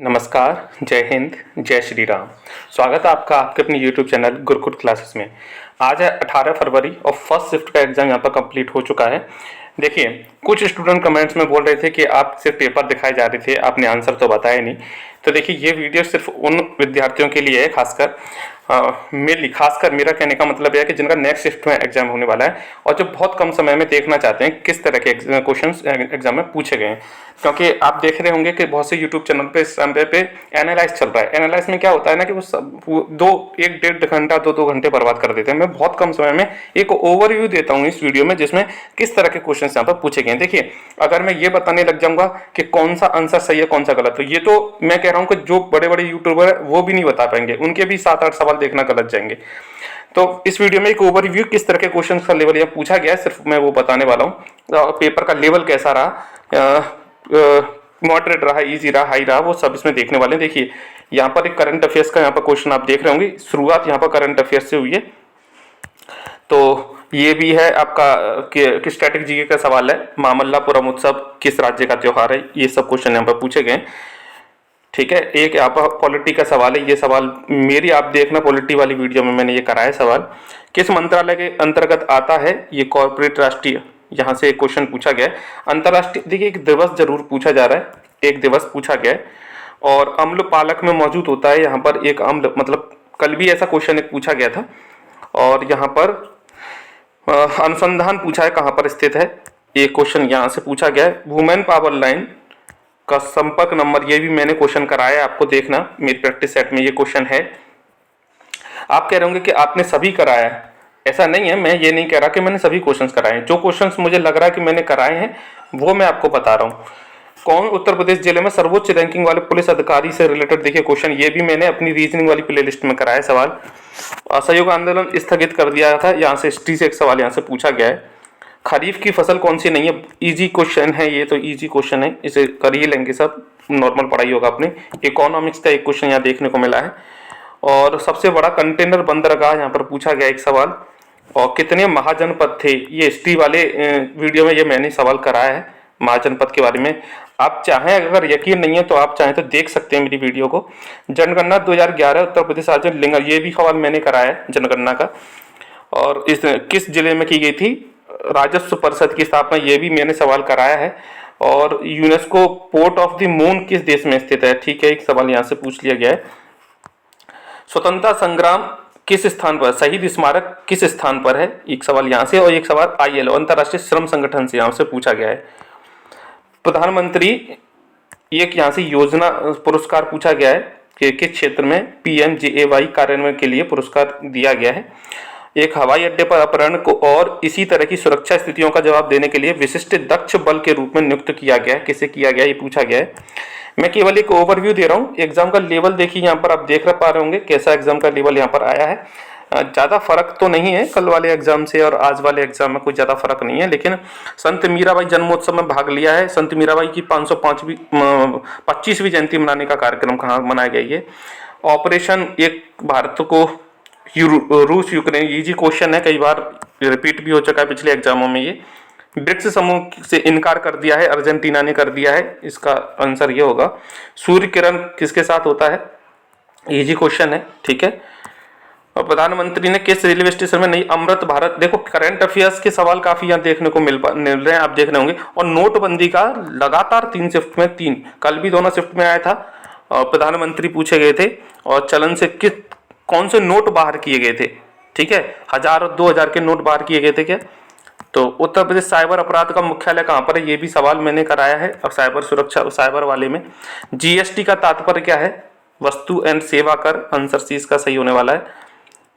नमस्कार, जय हिंद, जय श्री राम। स्वागत है आपका आपके अपने YouTube चैनल गुरुकुल क्लासेस में। आज है 18 फरवरी और फर्स्ट शिफ्ट का एग्जाम यहाँ पर कंप्लीट हो चुका है। देखिए, कुछ स्टूडेंट कमेंट्स में बोल रहे थे कि आप सिर्फ पेपर दिखाए जा रहे थे, आपने आंसर तो बताया नहीं। तो देखिए, ये वीडियो सिर्फ उन विद्यार्थियों के लिए है, खासकर मेरा कहने का मतलब है कि जिनका नेक्स्ट शिफ्ट में एग्जाम होने वाला है और जो बहुत कम समय में देखना चाहते हैं किस तरह के क्वेश्चंस एग्जाम में पूछे गए हैं। क्योंकि आप देख रहे होंगे कि बहुत से यूट्यूब चैनल पे इस समय पे एनालाइज चल रहा है। एनालाइज में क्या होता है ना कि वो एक डेढ़ घंटा दो घंटे बर्बाद कर देते हैं। मैं बहुत कम समय में एक ओवरव्यू देता हूँ इस वीडियो में, जिसमें किस तरह के क्वेश्चन यहाँ पर पूछे गए हैं। देखिए, अगर मैं ये बताने लग जाऊंगा कि कौन सा आंसर सही है कौन सा गलत, तो ये तो मैं कह रहा हूँ कि जो बड़े बड़े यूट्यूबर है वो भी नहीं बता पाएंगे, उनके भी 7-8 सवाल देखना गलत जाएंगे। तो इस वीडियो में एक ओवरव्यू किस तरह के क्वेश्चन का लेवल यहाँ पूछा गया है सिर्फ मैं वो बताने वाला हूँ। पेपर का लेवल कैसा रहा, मॉडरेट रहा, इजी रहा, हाई रहा, वो सब इसमें देखने वाले हैं। देखिए, यहाँ पर एक करंट अफेयर्स का यहाँ पर क्वेश्चन आप देख रहे होंगे। शुरुआत यहाँ पर करंट अफेयर्स से हुई है। तो ये भी है आपका कि स्टैटिक जीके का सवाल है, मामल्लापुरम उत्सव किस राज्य का त्योहार है, ये सब क्वेश्चन यहाँ पर पूछे गए। ठीक है, एक यहाँ पर पॉलिटी का सवाल है। ये सवाल मेरी आप देखना पॉलिटी वाली वीडियो में मैंने ये कराया सवाल। किस मंत्रालय के अंतर्गत आता है ये कॉर्पोरेट राष्ट्रीय, यहाँ से एक क्वेश्चन पूछा गया है। अंतर्राष्ट्रीय, देखिए एक दिवस जरूर पूछा जा रहा है, एक दिवस पूछा गया है। और अम्ल पालक में मौजूद होता है यहाँ पर एक अम्ल, मतलब कल भी ऐसा क्वेश्चन एक पूछा गया था। और यहाँ पर अनुसंधान पूछा है कहाँ पर स्थित है, एक क्वेश्चन यहाँ से पूछा गया है। वुमेन पावर लाइन का संपर्क नंबर, ये भी मैंने क्वेश्चन कराया है, आपको देखना मेरी प्रैक्टिस सेट में ये क्वेश्चन है। आप कह रहे होंगे कि आपने सभी कराया है, ऐसा नहीं है। मैं ये नहीं कह रहा कि मैंने सभी क्वेश्चंस कराए हैं। जो क्वेश्चंस मुझे लग रहा है कि मैंने कराए हैं वो मैं आपको बता रहा हूँ। कौन उत्तर प्रदेश जिले में सर्वोच्च रैंकिंग वाले पुलिस अधिकारी से रिलेटेड, देखिए क्वेश्चन ये भी मैंने अपनी रीजनिंग वाली प्लेलिस्ट में कराया सवाल। असहयोग आंदोलन स्थगित कर दिया था, यहाँ से हिस्ट्री से एक सवाल यहाँ से पूछा गया है। खरीफ की फसल कौन सी नहीं है, इजी क्वेश्चन है, ये तो इजी क्वेश्चन है, इसे कर ही लेंगे सब, नॉर्मल पढ़ाई होगा आपने। इकोनॉमिक्स का एक क्वेश्चन यहाँ देखने को मिला है। और सबसे बड़ा कंटेनर बंदरगाह यहाँ पर पूछा गया एक सवाल। और कितने महाजनपद थे, ये हिस्ट्री वाले वीडियो में ये मैंने सवाल कराया है महाजनपद के बारे में। आप चाहें, अगर यकीन नहीं है तो आप चाहें तो देख सकते हैं मेरी वीडियो को। जनगणना 2011 उत्तर प्रदेश राज्य लिंग, ये भी सवाल मैंने कराया है जनगणना का। और इस किस जिले में की गई थी राजस्व परिषद की स्थापना, ये भी मैंने सवाल कराया है। और UNESCO port of the moon किस देश में स्थित है, ठीक है, एक सवाल यहाँ से पूछ लिया गया है। स्वतंत्रता संग्राम किस स्थान पर, शहीद स्मारक किस स्थान पर है, एक सवाल यहाँ से। और एक सवाल ILO अंतर्राष्ट्रीय श्रम संगठन से यहाँ से पूछा गया है। प्रधानमंत्री एक यहाँ से योजना पुरस्कार पूछा गया है कि किस क्षेत्र में PMJAY कार्यान्वयन के लिए पुरस्कार दिया गया है। एक हवाई अड्डे पर अपहरण को और इसी तरह की सुरक्षा स्थितियों का जवाब देने के लिए विशिष्ट दक्ष बल के रूप में नियुक्त किया गया है, किसे किया गया ये पूछा गया है। मैं केवल एक ओवरव्यू दे रहा हूँ। एग्जाम का लेवल देखिए, यहाँ पर आप देख पा रहे होंगे कैसा एग्जाम का लेवल यहाँ पर आया है। ज़्यादा फर्क तो नहीं है कल वाले एग्जाम से और आज वाले एग्जाम में, कोई ज़्यादा फर्क नहीं है। लेकिन संत मीराबाई जन्मोत्सव में भाग लिया है। संत मीराबाई की 525वीं जयंती मनाने का कार्यक्रम कहाँ मनाया गया है। ऑपरेशन एक भारत को रूस यूक्रेन, इजी क्वेश्चन है, कई बार रिपीट भी हो चुका है पिछले एग्जामों में ये। ब्रिक्स समूह से इनकार कर दिया है, अर्जेंटीना ने कर दिया है, इसका आंसर ये होगा। सूर्य किरण किसके साथ होता है, इजी क्वेश्चन है, ठीक है। और प्रधानमंत्री ने किस रेलवे स्टेशन में नई अमृत भारत, देखो करंट अफेयर्स के सवाल काफी यहाँ देखने को मिल रहे हैं, आप देख रहे होंगे। और नोटबंदी का लगातार 3 शिफ्ट में 3, कल भी दोनों शिफ्ट में आया था और प्रधानमंत्री पूछे गए थे। और चलन से कौन से नोट बाहर किए गए थे, ठीक है, 1000 और 2000 के नोट बाहर किए गए थे क्या। तो उत्तर प्रदेश साइबर अपराध का मुख्यालय कहाँ पर है, ये भी सवाल मैंने कराया है। और साइबर सुरक्षा, साइबर वाले में GST का तात्पर्य क्या है, वस्तु एंड सेवा कर, आंसर सी इसका सही होने वाला है,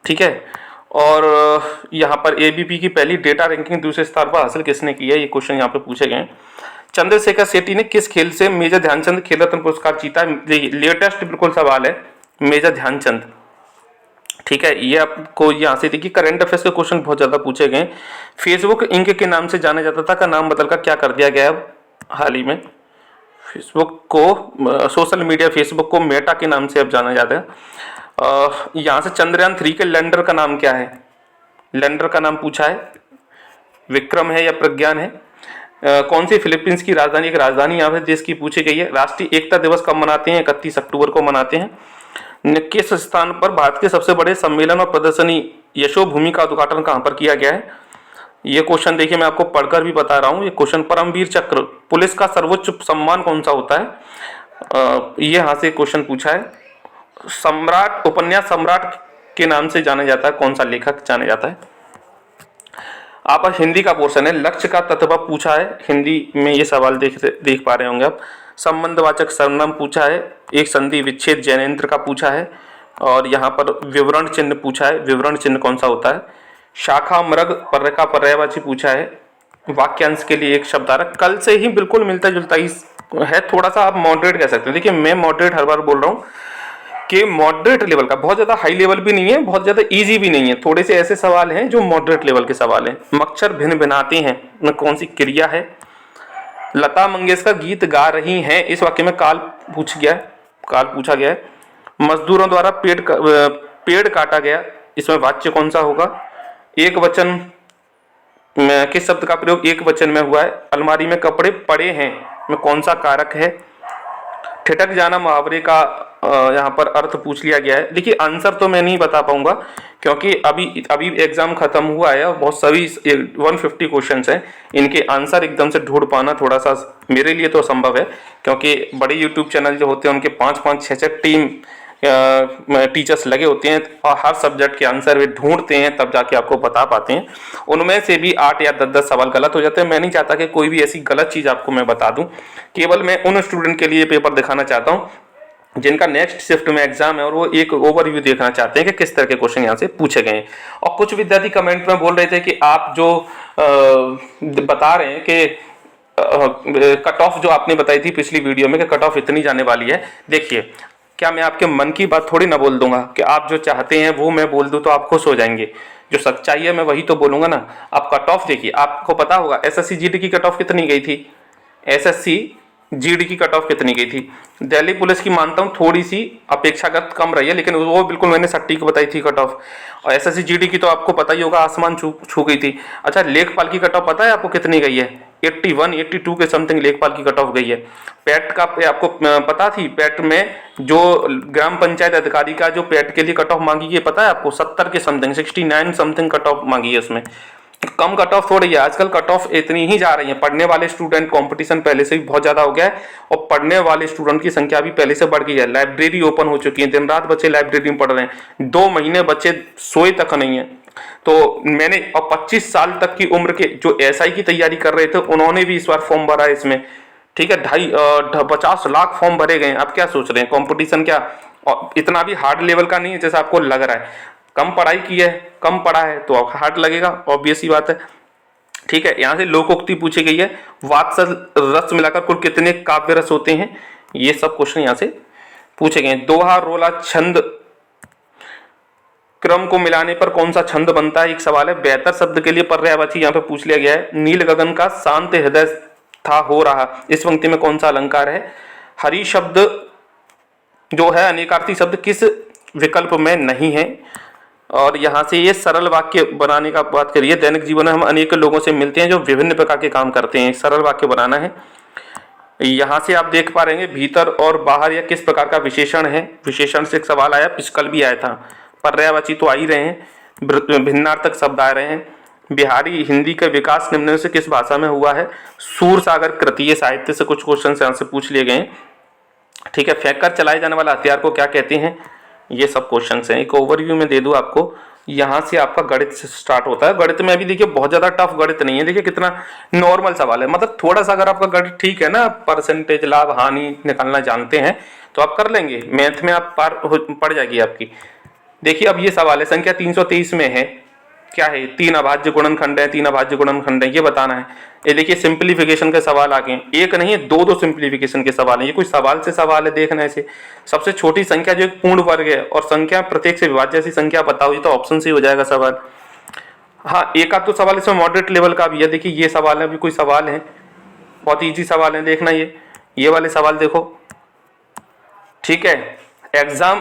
ठीक है। और यहाँ पर ABP की पहली डेटा रैंकिंग दूसरे स्थान पर हासिल किसने की है, ये क्वेश्चन यहाँ पे पूछे गए हैं। चंद्रशेखर शेट्टी ने किस खेल से मेजर ध्यानचंद खेल रत्न पुरस्कार जीता है, लेटेस्ट बिल्कुल सवाल है, मेजर ध्यानचंद, ठीक है। ये आपको यहाँ से देखिए करंट अफेयर्स के क्वेश्चन बहुत ज्यादा पूछे गए। फेसबुक इंक के नाम से जाना जाता था, का नाम बदलकर क्या कर दिया गया है हाल ही में। फेसबुक को, सोशल मीडिया फेसबुक को मेटा के नाम से अब जाना जाता है। यहाँ से चंद्रयान 3 के लैंडर का नाम क्या है, लैंडर का नाम पूछा है, विक्रम है या प्रज्ञान है। कौन सी फिलीपींस की राजधानी, एक राजधानी यहाँ पे देश की पूछी गई है। राष्ट्रीय एकता दिवस कब मनाते हैं? 31 अक्टूबर को मनाते हैं। किस स्थान पर भारत के सबसे बड़े सम्मेलन और प्रदर्शनी यशोभूमि का उद्घाटन कहाँ पर किया गया है? ये क्वेश्चन देखिए मैं आपको पढ़कर भी बता रहा हूँ। ये क्वेश्चन परमवीर चक्र, पुलिस का सर्वोच्च सम्मान कौन सा होता है? ये यहाँ से क्वेश्चन पूछा है। सम्राट, उपन्यास सम्राट के नाम से जाना जाता है, कौन सा लेखक जाना जाता है? आप हिंदी का पोर्शन है, लक्ष्य का तत्व पूछा है, हिंदी में ये सवाल देख पा रहे होंगे आप। संबंधवाचक सर्वनाम पूछा है, एक संधि विच्छेद जैनेन्द्र का पूछा है, और यहाँ पर विवरण चिन्ह पूछा है, विवरण चिन्ह कौन सा होता है? शाखा मृग पर्य का पर्यायवाची पूछा है। वाक्यांश के लिए एक शब्द आ रहा है, कल से ही बिल्कुल मिलता जुलता ही है, थोड़ा सा आप मॉडरेट कह सकते हैं। देखिए मैं मॉडरेट हर बार बोल रहा हूँ कि मॉडरेट लेवल का, बहुत ज्यादा हाई लेवल भी नहीं है, बहुत ज्यादा इजी भी नहीं है, थोड़े से ऐसे सवाल हैं जो मॉडरेट लेवल के सवाल हैं। मच्छर भिन्न भिन्नाते हैं में कौन सी क्रिया है? लता मंगेशकर गीत गा रही हैं, इस वाक्य में काल पूछा गया है। मजदूरों द्वारा पेड़ काटा गया, इसमें वाच्य कौन सा होगा? एक वचन में किस शब्द का प्रयोग एक वचन में हुआ है? अलमारी में कपड़े पड़े हैं में कौन सा कारक है? ठिठक जाना मुहावरे का यहाँ पर अर्थ पूछ लिया गया है। देखिए आंसर तो मैं नहीं बता पाऊंगा क्योंकि अभी एग्जाम खत्म हुआ है और बहुत सभी 150 क्वेश्चंस हैं, इनके आंसर एकदम से ढूंढ पाना थोड़ा सा मेरे लिए तो असंभव है, क्योंकि बड़े यूट्यूब चैनल जो होते हैं उनके 5-5, 6-6 टीम टीचर्स लगे होते हैं और हर सब्जेक्ट के आंसर वे ढूंढते हैं, तब जाके आपको बता पाते हैं। उनमें से भी 8 या 10 सवाल गलत हो जाते हैं। मैं नहीं चाहता कि कोई भी ऐसी गलत चीज़ आपको मैं बता दूं, केवल मैं उन स्टूडेंट के लिए पेपर दिखाना चाहता हूं जिनका नेक्स्ट शिफ्ट में एग्जाम है और वो एक ओवरव्यू देखना चाहते हैं कि किस तरह के क्वेश्चन यहाँ से पूछे गए हैं। और कुछ विद्यार्थी कमेंट में बोल रहे थे कि आप जो बता रहे हैं कि कट ऑफ जो आपने बताई थी पिछली वीडियो में कि कट ऑफ इतनी जाने वाली है। देखिए क्या मैं आपके मन की बात थोड़ी ना बोल दूंगा कि आप जो चाहते हैं वो मैं बोल दूं तो आप खुश हो जाएंगे। जो सच्चाई है मैं वही तो बोलूंगा ना। आप कट ऑफ देखिए, आपको पता होगा एसएससी जीडी की कट ऑफ कितनी गई थी? एसएससी जीडी की कट ऑफ कितनी गई थी? दिल्ली पुलिस की मानता हूं थोड़ी सी अपेक्षाकृत कम रही है, लेकिन वो बिल्कुल मैंने सटीक बताई थी कट ऑफ। और एसएससी जीडी की तो आपको पता ही होगा, आसमान छू गई थी। अच्छा लेखपाल की कट ऑफ पता है आपको कितनी गई है? 81, 82 के समथिंग लेखपाल की कट ऑफ गई है। पैट का आपको पता थी? पैट में जो ग्राम पंचायत अधिकारी का जो पैट के लिए कट ऑफ मांगी है पता है आपको? 70 के समथिंग, 69 समथिंग कट ऑफ मांगी है उसमें। कम कट ऑफ थोड़ी है, आजकल कट ऑफ इतनी ही जा रही है। पढ़ने वाले स्टूडेंट, कंपटीशन पहले से भी बहुत ज्यादा हो गया है और पढ़ने वाले स्टूडेंट की संख्या भी पहले से बढ़ गई है। लाइब्रेरी ओपन हो चुकी है, दिन रात बच्चे लाइब्रेरी में पढ़ रहे हैं। 2 महीने बच्चे सोए तक नहीं है। तो मैंने और 25 साल तक की उम्र के जो एसआई की तैयारी कर रहे थे उन्होंने भी इस बार फॉर्म भरा है इसमें, ठीक है। 50 लाख फॉर्म भरे गए। आप क्या सोच रहे हैं कंपटीशन क्या इतना भी हार्ड लेवल का नहीं है जैसा आपको लग रहा है? कम पढ़ाई की है, कम पढ़ा है तो हार्ड लगेगा, ऑब्वियस ही बात है, ठीक है। यहाँ से लोकोक्ति पूछी गई है, वात्सल रस मिलाकर कुल कितने काव्य रस होते हैं? ये सब क्वेश्चन यहाँ से पूछे गए। दोहा, रोला, छंद क्रम को मिलाने पर कौन सा छंद बनता है? एक सवाल है। बेहतर शब्द के लिए पर्यायवाची यहाँ पे पूछ लिया गया है। नील गगन का शांत हृदय था हो रहा, इस पंक्ति में कौन सा अलंकार है? हरि शब्द जो है अनेकार्थी शब्द किस विकल्प में नहीं है? और यहाँ से ये सरल वाक्य बनाने का बात करिए। दैनिक जीवन में हम अनेक लोगों से मिलते हैं जो विभिन्न प्रकार के काम करते हैं, सरल वाक्य बनाना है। यहाँ से आप देख पा रहे हैं भीतर और बाहर यह किस प्रकार का विशेषण है? विशेषण से एक सवाल आया, पिछकल भी आया था। पर्यायवाची तो आ ही रहे हैं, भिन्नार्थक शब्द आ रहे हैं। बिहारी हिंदी का विकास निम्न से किस भाषा में हुआ है? सूर सागर कृतीय साहित्य से कुछ क्वेश्चन यहाँ से पूछ लिए गए, ठीक है। फेंक कर चलाए जाने वाला हथियार को क्या कहते हैं? ये सब क्वेश्चन हैं। एक ओवरव्यू में दे दूं आपको, यहाँ से आपका गणित से स्टार्ट होता है। गणित में अभी देखिए बहुत ज्यादा टफ गणित नहीं है, देखिए कितना नॉर्मल सवाल है। मतलब थोड़ा सा अगर आपका गणित ठीक है ना, परसेंटेज, लाभ हानि निकालना जानते हैं तो आप कर लेंगे। मैथ में आप पड़ जाएगी आपकी। देखिए अब ये सवाल है, संख्या 323 में है, क्या है? 3 अभाज्य गुणनखंड है, 3 अभाज्य गुणनखंड है, ये बताना है। ये देखिए सिंप्लीफिकेशन के सवाल आ गए, एक नहीं है 2 सिंप्लीफिकेशन के सवाल है। ये कोई सवाल से सवाल है देखना ऐसे। सबसे छोटी संख्या जो एक पूर्ण वर्ग है और संख्या प्रत्येक से विभाज्य ऐसी संख्या बताओ, ये तो ऑप्शन से ही हो जाएगा सवाल। हाँ एक आध तो सवाल इसमें मॉडरेट लेवल का भी है। देखिए ये सवाल है, अभी कोई सवाल है, बहुत ईजी सवाल है, देखना ये वाले सवाल देखो, ठीक है। एग्जाम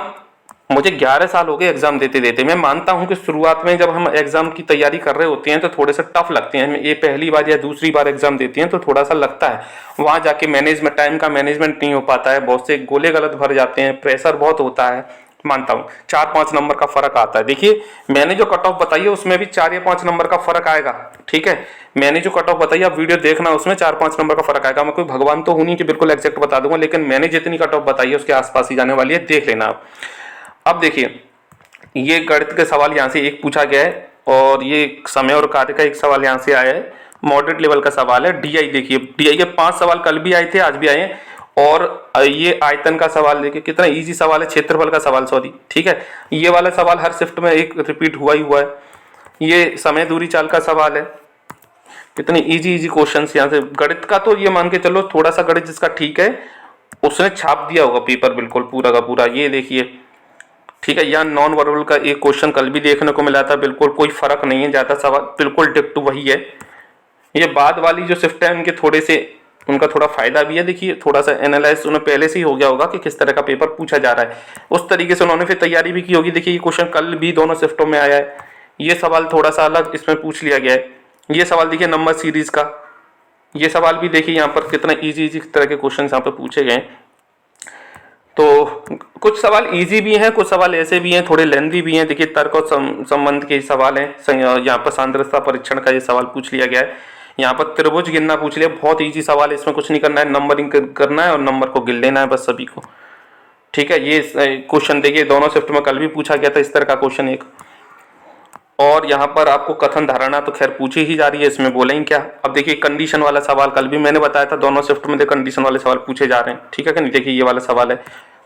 मुझे 11 साल हो गए एग्जाम देते देते। मैं मानता हूं कि शुरुआत में जब हम एग्जाम की तैयारी कर रहे होते हैं तो थोड़े से टफ लगते हैं, ये पहली बार या दूसरी बार एग्जाम देते हैं तो थोड़ा सा लगता है, वहां जाके मैनेजमेंट, टाइम का मैनेजमेंट नहीं हो पाता है, बहुत से गोले गलत भर जाते हैं, प्रेशर बहुत होता है, मानता हूँ 4-5 नंबर का फर्क आता है। देखिए मैंने जो कट ऑफ बताई है उसमें भी 4 या 5 नंबर का फर्क आएगा, ठीक है। मैंने जो कट ऑफ बताई आप वीडियो देखना, उसमें 4-5 नंबर का फर्क आएगा। मैं कोई भगवान तो हूं नहीं कि बिल्कुल एग्जैक्ट बता दूंगा, लेकिन मैंने जितनी कट ऑफ बताई है उसके आसपास ही जाने वाली है, देख लेना आप। अब देखिए ये गणित के सवाल यहाँ से एक पूछा गया है, और ये समय और कार्य का एक सवाल यहाँ से आया है, मॉडरेट लेवल का सवाल है। डीआई देखिए, डीआई के 5 सवाल कल भी आए थे, आज भी आए हैं। और ये आयतन का सवाल देखिए कितना इजी सवाल है, क्षेत्रफल का सवाल, सॉरी, ठीक है। ये वाला सवाल हर शिफ्ट में एक रिपीट हुआ ही हुआ है। ये समय दूरी चाल का सवाल है, कितने इजी इजी क्वेश्चन यहाँ से। गणित का तो ये मान के चलो थोड़ा सा गणित जिसका ठीक है उसने छाप दिया होगा पेपर बिल्कुल पूरा का पूरा, ये देखिए, ठीक है। यहाँ नॉन वर्बल का एक क्वेश्चन कल भी देखने को मिला था, बिल्कुल कोई फर्क नहीं है, ज्यादा सवाल बिल्कुल टिक टू वही है। ये बाद वाली जो शिफ्ट है उनके थोड़े से, उनका थोड़ा फायदा भी है। देखिए थोड़ा सा एनालाइज उन्हें पहले से ही हो गया होगा कि किस तरह का पेपर पूछा जा रहा है, उस तरीके से उन्होंने फिर तैयारी भी की होगी। देखिए ये क्वेश्चन कल भी दोनों शिफ्टों में आया है, ये सवाल थोड़ा सा अलग इसमें पूछ लिया गया है। ये सवाल देखिए नंबर सीरीज का, ये सवाल भी देखिए यहाँ पर कितना इजी इजी तरह के क्वेश्चन यहाँ पर पूछे गए। तो कुछ सवाल इजी भी हैं, कुछ सवाल ऐसे भी हैं थोड़े लेंथी भी हैं। देखिए तर्क और संबंध के सवाल हैं, यहाँ पर सांद्रता परीक्षण का ये सवाल पूछ लिया गया है। यहाँ पर त्रिभुज गिनना पूछ लिया, बहुत इजी सवाल है, इसमें कुछ नहीं करना है, नंबरिंग करना है और नंबर को गिन लेना है बस सभी को, ठीक है। ये क्वेश्चन देखिए दोनों शिफ्ट में कल भी पूछा गया था इस तरह का क्वेश्चन एक। और यहाँ पर आपको कथन धारणा तो खैर पूछी ही जा रही है, इसमें बोलेंगे क्या। अब देखिए कंडीशन वाला सवाल कल भी मैंने बताया था, दोनों शिफ्ट में कंडीशन वाले सवाल पूछे जा रहे हैं, ठीक है कि नहीं। देखिए ये वाला सवाल है,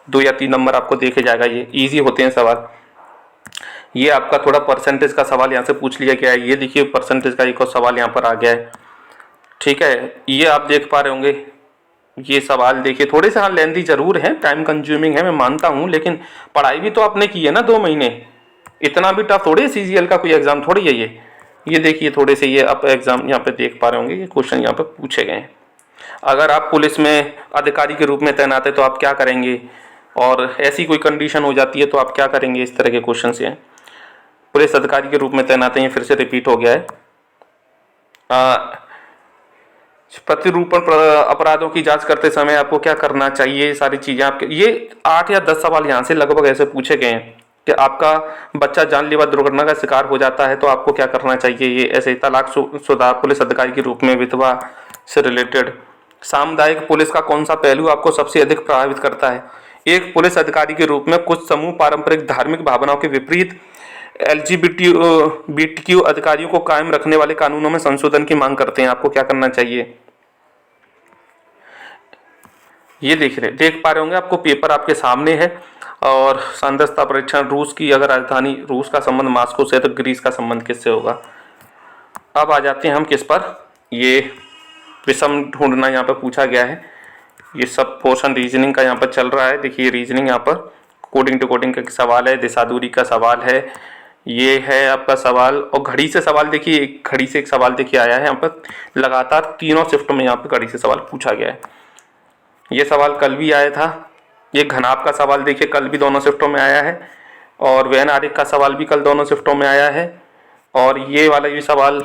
2 या 3 नंबर आपको देखे जाएगा, ये इजी होते हैं सवाल। ये आपका थोड़ा परसेंटेज का सवाल यहाँ से पूछ लिया गया है, ये देखिए परसेंटेज का एक और सवाल यहाँ पर आ गया है, ठीक है। ये आप देख पा रहे होंगे, ये सवाल देखिए थोड़े से हाँ लेंथी जरूर है, टाइम कंज्यूमिंग है, मैं मानता हूँ, लेकिन पढ़ाई भी तो आपने की है ना 2 महीने, इतना भी टफ थोड़ी सीजीएल का कोई एग्जाम थोड़ी है ये देखिए थोड़े से ये आप एग्जाम यहाँ पे देख पा रहे होंगे, ये क्वेश्चन यहाँ पे पूछे गए हैं। अगर आप पुलिस में अधिकारी के रूप में तैनात है तो आप क्या करेंगे, और ऐसी कोई कंडीशन हो जाती है तो आप क्या करेंगे, इस तरह के क्वेश्चन से हैं। पुलिस अधिकारी के रूप में तैनात है, ये फिर से रिपीट हो गया है। प्रतिरूपण अपराधों की जांच करते समय आपको क्या करना चाहिए, सारी चीजें आपके, ये 8 या 10 सवाल यहाँ से लगभग ऐसे पूछे गए हैं कि आपका बच्चा जानलेवा दुर्घटना का शिकार हो जाता है तो आपको क्या करना चाहिए, ये ऐसे तलाकशुदा पुलिस अधिकारी के रूप में, विधवा से रिलेटेड। सामुदायिक पुलिस का कौन सा पहलू आपको सबसे अधिक प्रभावित करता है। एक पुलिस अधिकारी के रूप में कुछ समूह पारंपरिक धार्मिक भावनाओं के विपरीत LGBTQ अधिकारियों को कायम रखने वाले कानूनों में संशोधन की मांग करते हैं, आपको क्या करना चाहिए। ये देख पा रहे होंगे, आपको पेपर आपके सामने है। और सांद्रता परीक्षण, रूस की अगर राजधानी, रूस का संबंध मास्को से, तो ग्रीस का संबंध किससे होगा। अब आ जाते हैं हम किस पर, ये विषम ढूंढना यहाँ पर पूछा गया है। ये सब पोर्शन रीजनिंग का यहाँ पर चल रहा है। देखिए रीजनिंग यहाँ पर कोडिंग टू कोडिंग का सवाल है, दिशा दूरी का सवाल है, ये है आपका सवाल। और घड़ी से सवाल देखिए, एक घड़ी से एक सवाल देखिए आया है यहाँ पर, लगातार तीनों शिफ्ट में यहाँ पर घड़ी से सवाल पूछा गया है। ये सवाल कल भी आया था। ये घनाभ का सवाल देखिए कल भी दोनों शिफ्टों में आया है, और वैन आरेख का सवाल भी कल दोनों शिफ्टों में आया है। और ये वाला भी सवाल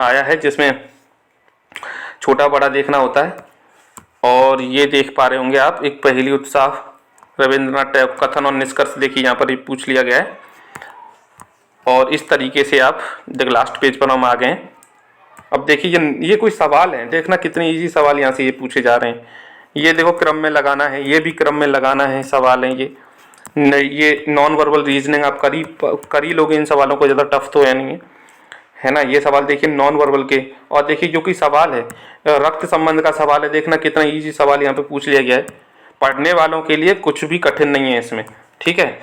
आया है जिसमें छोटा बड़ा देखना होता है। और ये देख पा रहे होंगे आप, एक पहेली उत्साह, रविंद्रनाथ टैगोर, कथन और निष्कर्ष देखिए यहाँ पर पूछ लिया गया है। और इस तरीके से आप देख लास्ट पेज पर हम आ गए। अब देखिए ये कोई सवाल है, देखना कितने इजी सवाल यहाँ से ये पूछे जा रहे हैं। ये देखो क्रम में लगाना है, ये भी क्रम में लगाना है सवाल है ये नॉन वर्बल रीजनिंग आप कर ही लोगे इन सवालों को, ज़्यादा टफ तो है नहीं है ना। ये सवाल देखिए नॉन वर्बल के। और देखिए जो कि सवाल है रक्त संबंध का सवाल है, देखना कितना इजी सवाल यहाँ पे पूछ लिया गया है। पढ़ने वालों के लिए कुछ भी कठिन नहीं है इसमें, ठीक है।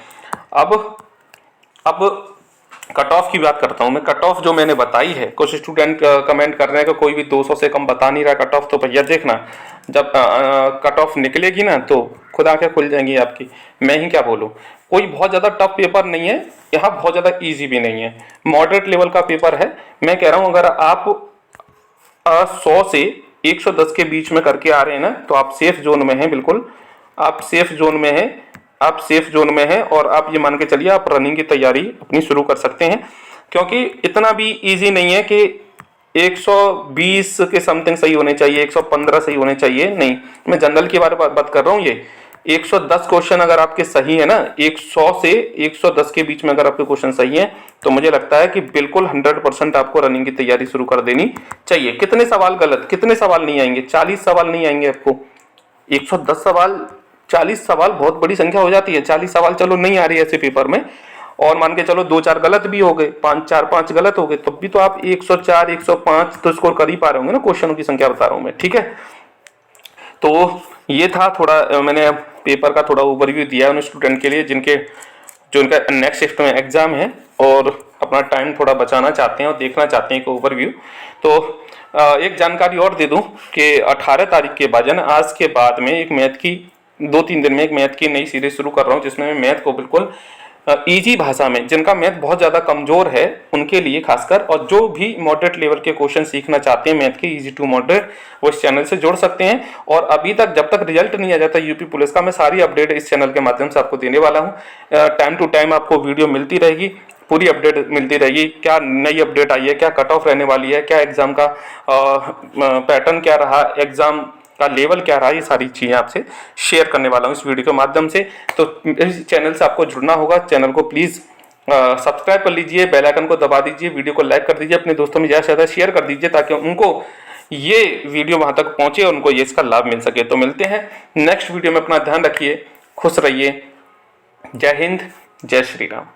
अब कट ऑफ की बात करता हूँ मैं। कट ऑफ जो मैंने बताई है, कुछ स्टूडेंट कमेंट कर रहे हैं कि कोई भी 200 से कम बता नहीं रहा कट ऑफ, तो भैया देखना जब कट ऑफ निकलेगी ना तो खुद आंखें खुल जाएंगी आपकी। मैं ही क्या बोलूँ, कोई बहुत ज़्यादा टफ पेपर नहीं है यहाँ, बहुत ज़्यादा ईजी भी नहीं है, मॉडरेट लेवल का पेपर है। मैं कह रहा हूँ अगर आप 100 से 110 के बीच में करके आ रहे हैं ना तो आप सेफ जोन में हैं, बिल्कुल आप सेफ जोन में हैं। आप सेफ जोन में हैं और आप ये मान के चलिए आप रनिंग की तैयारी अपनी शुरू कर सकते हैं, क्योंकि इतना भी इजी नहीं है कि 120 के समथिंग सही होने चाहिए, 115 सही होने चाहिए, नहीं, मैं जनरल के बारे में बात कर रहा हूँ। ये 110 क्वेश्चन अगर आपके सही है ना, 100 से 110 के बीच में अगर आपके क्वेश्चन सही है, तो मुझे लगता है कि बिल्कुल 100% आपको रनिंग की तैयारी शुरू कर देनी चाहिए। कितने सवाल गलत, कितने सवाल नहीं आएंगे? 40 सवाल नहीं आएंगे आपको। 110 सवाल, 40 सवाल बहुत बड़ी संख्या हो जाती है। 40 सवाल चलो नहीं आ रही है ऐसे पेपर में, और मान के चलो 2-4 गलत भी हो गए, 5 गलत हो गए, तब भी तो आप 104 105 तो स्कोर कर ही पा रहे होंगे ना, क्वेश्चनों की संख्या बता रहा हूं मैं, ठीक है। तो ये था थोड़ा, मैंने पेपर का थोड़ा ओवरव्यू दिया उन स्टूडेंट के लिए जो उनका नेक्स्ट शिफ्ट में एग्जाम है और अपना टाइम थोड़ा बचाना चाहते हैं और देखना चाहते हैं एक ओवरव्यू। तो एक जानकारी और दे दूं कि 18 तारीख के बाद, यानी आज के बाद में एक मैथ की 2-3 दिन में एक मैथ की नई सीरीज शुरू कर रहा हूं, जिसमें मैं मैथ को बिल्कुल इजी भाषा में, जिनका मैथ बहुत ज़्यादा कमजोर है उनके लिए खासकर, और जो भी मॉडरेट लेवल के क्वेश्चन सीखना चाहते हैं मैथ के इजी टू मॉडरेट, वो इस चैनल से जुड़ सकते हैं। और अभी तक जब तक रिजल्ट नहीं आ जाता यूपी पुलिस का, मैं सारी अपडेट इस चैनल के माध्यम से आपको देने वाला हूँ। टाइम टू टाइम आपको वीडियो मिलती रहेगी, पूरी अपडेट मिलती रहेगी, क्या नई अपडेट आई है, क्या कट ऑफ रहने वाली है, क्या एग्जाम का पैटर्न क्या रहा, एग्जाम का लेवल क्या रहा, ये सारी चीजें आपसे शेयर करने वाला हूँ इस वीडियो के माध्यम से। तो इस चैनल से आपको जुड़ना होगा, चैनल को प्लीज सब्सक्राइब कर लीजिए, बेल आइकन को दबा दीजिए, वीडियो को लाइक कर दीजिए, अपने दोस्तों में ज़्यादा से ज़्यादा शेयर कर दीजिए ताकि उनको ये वीडियो वहां तक पहुंचे और उनको ये इसका लाभ मिल सके। तो मिलते हैं नेक्स्ट वीडियो में, अपना ध्यान रखिए, खुश रहिए, जय हिंद, जय श्री राम।